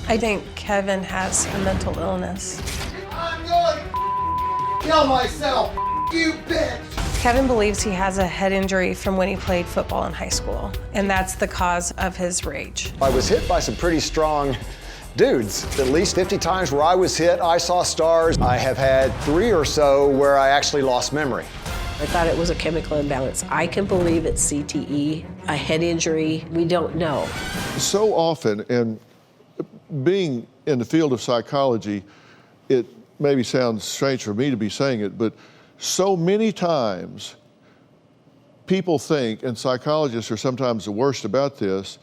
I think Kevin has a mental illness. I'm going to kill myself, you bitch! Kevin believes he has a head injury from when he played football in high school, and that's the cause of his rage. I was hit by some pretty strong dudes. At least 50 times where I was hit, I saw stars. I have had 3 or so where I actually lost memory. I thought it was a chemical imbalance. I can believe it's CTE, a head injury. We don't know. So often, and being in the field of psychology, it maybe sounds strange for me to be saying it, but so many times people think, and psychologists are sometimes the worst about this,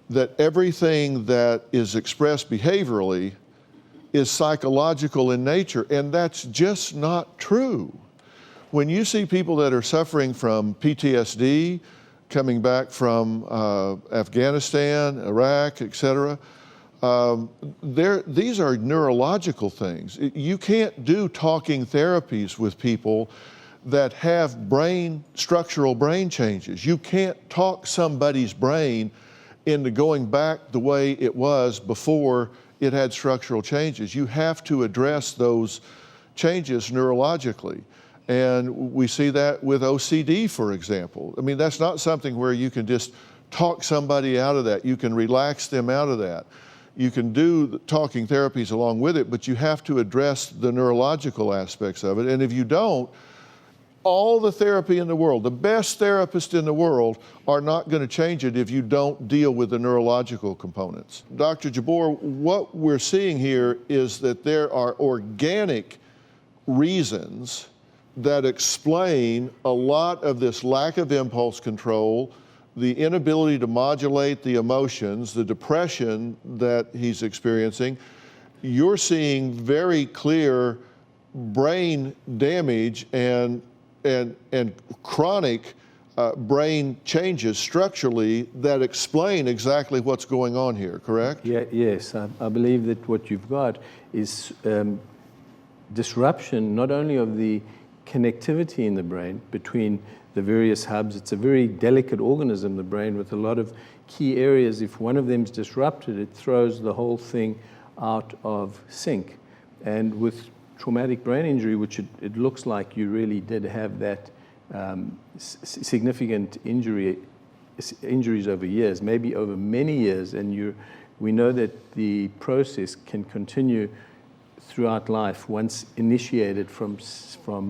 that everything that is expressed behaviorally is psychological in nature, and that's just not true. When you see people that are suffering from PTSD, coming back from Afghanistan, Iraq, etc., these are neurological things. You can't do talking therapies with people that have structural brain changes. You can't talk somebody's brain into going back the way it was before it had structural changes. You have to address those changes neurologically. And we see that with OCD, for example. I mean, that's not something where you can just talk somebody out of that. You can relax them out of that. You can do the talking therapies along with it, but you have to address the neurological aspects of it. And if you don't, all the therapy in the world, the best therapists in the world are not going to change it if you don't deal with the neurological components. Dr. Jabbour, what we're seeing here is that there are organic reasons that explain a lot of this lack of impulse control, the inability to modulate the emotions, the depression that he's experiencing. You're seeing very clear brain damage and chronic brain changes structurally that explain exactly what's going on here, correct? Yes, I believe that what you've got is disruption not only of the connectivity in the brain between the various hubs. It's a very delicate organism, the brain, with a lot of key areas. If one of them is disrupted, it throws the whole thing out of sync. And with traumatic brain injury, which it looks like you really did have that significant injuries over years, maybe over many years, and we know that the process can continue throughout life once initiated from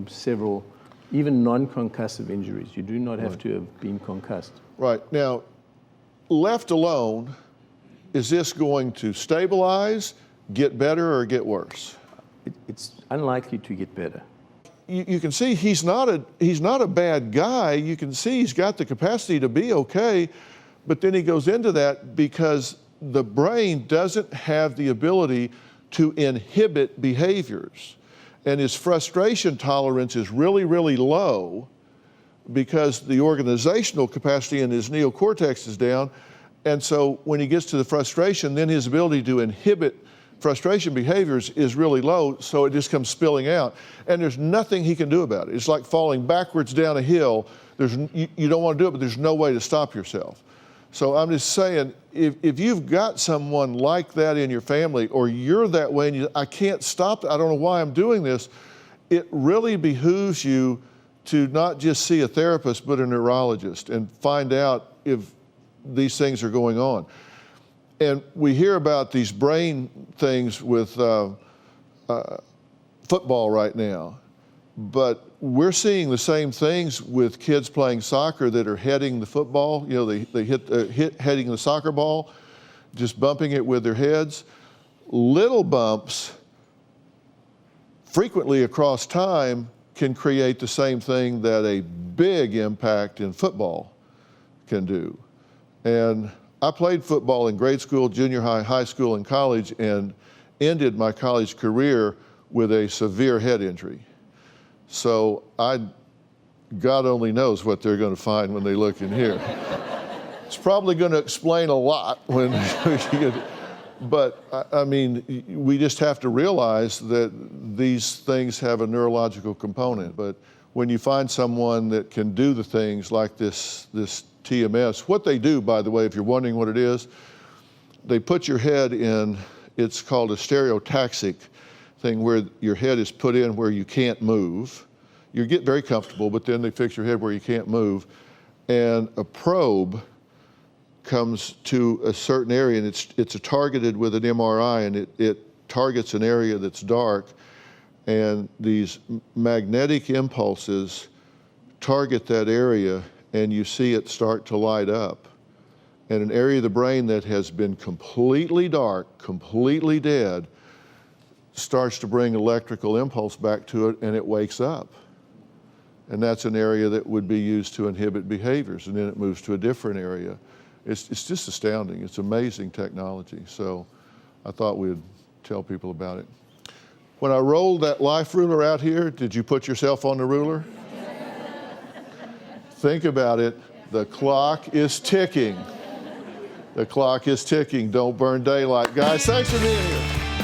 several, even non-concussive injuries. You do not have to have been concussed. Right. Now, left alone, is this going to stabilize, get better, or get worse? It's unlikely to get better. You can see he's not a bad guy. You can see he's got the capacity to be okay, but then he goes into that because the brain doesn't have the ability to inhibit behaviors. And his frustration tolerance is really, really low because the organizational capacity in his neocortex is down. And so when he gets to the frustration, then his ability to inhibit frustration behaviors is really low, so it just comes spilling out. And there's nothing he can do about it. It's like falling backwards down a hill. You don't want to do it, but there's no way to stop yourself. So I'm just saying, if you've got someone like that in your family, or you're that way and I can't stop, I don't know why I'm doing this, it really behooves you to not just see a therapist, but a neurologist and find out if these things are going on. And we hear about these brain things with football right now, but we're seeing the same things with kids playing soccer that are heading the football. You know, they hit heading the soccer ball, just bumping it with their heads. Little bumps, frequently across time, can create the same thing that a big impact in football can do. And I played football in grade school, junior high, high school, and college, and ended my college career with a severe head injury. So God only knows what they're going to find when they look in here. It's probably going to explain a lot when but I mean, we just have to realize that these things have a neurological component. But when you find someone that can do the things like this TMS, what they do, by the way, if you're wondering what it is, they put your head in it's called a stereotaxic thing where your head is put in where you can't move. You get very comfortable, but then they fix your head where you can't move. And a probe comes to a certain area, and it's targeted with an MRI, and it targets an area that's dark, and these magnetic impulses target that area, and you see it start to light up. And an area of the brain that has been completely dark, completely dead, starts to bring electrical impulse back to it, and it wakes up. And that's an area that would be used to inhibit behaviors, and then it moves to a different area. It's just astounding. It's amazing technology. So I thought we'd tell people about it. When I rolled that life ruler out here, did you put yourself on the ruler? Think about it. The clock is ticking. The clock is ticking. Don't burn daylight. Guys, thanks for being here.